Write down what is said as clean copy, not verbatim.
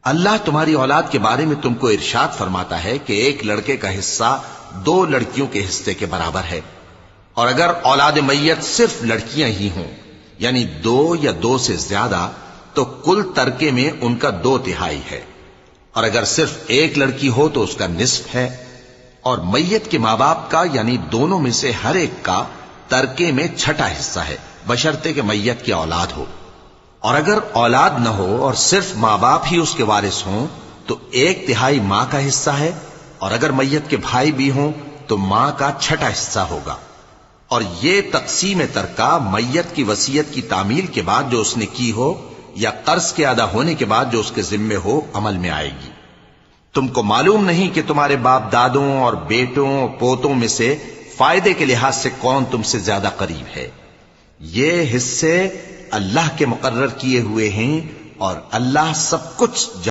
اللہ تمہاری اولاد کے بارے میں تم کو ارشاد فرماتا ہے کہ ایک لڑکے کا حصہ 2 لڑکیوں کے حصے کے برابر ہے، اور اگر اولاد میت صرف لڑکیاں ہی ہوں یعنی 2 یا 2 سے زیادہ تو کل ترکے میں ان کا 2/3 ہے، اور اگر صرف ایک لڑکی ہو تو اس کا نصف ہے، اور میت کے ماں باپ کا یعنی دونوں میں سے ہر ایک کا ترکے میں 6واں حصہ ہے، بشرطے کہ میت کی اولاد ہو، اور اگر اولاد نہ ہو اور صرف ماں باپ ہی اس کے وارث ہوں تو 1/3 ماں کا حصہ ہے، اور اگر میت کے بھائی بھی ہوں تو ماں کا 6واں حصہ ہوگا۔ اور یہ تقسیم ترکہ میت کی وصیت کی تعمیل کے بعد جو اس نے کی ہو یا قرض کے ادا ہونے کے بعد جو اس کے ذمے ہو عمل میں آئے گی۔ تم کو معلوم نہیں کہ تمہارے باپ دادوں اور بیٹوں اور پوتوں میں سے فائدے کے لحاظ سے کون تم سے زیادہ قریب ہے؟ یہ حصے اللہ کے مقرر کیے ہوئے ہیں اور اللہ سب کچھ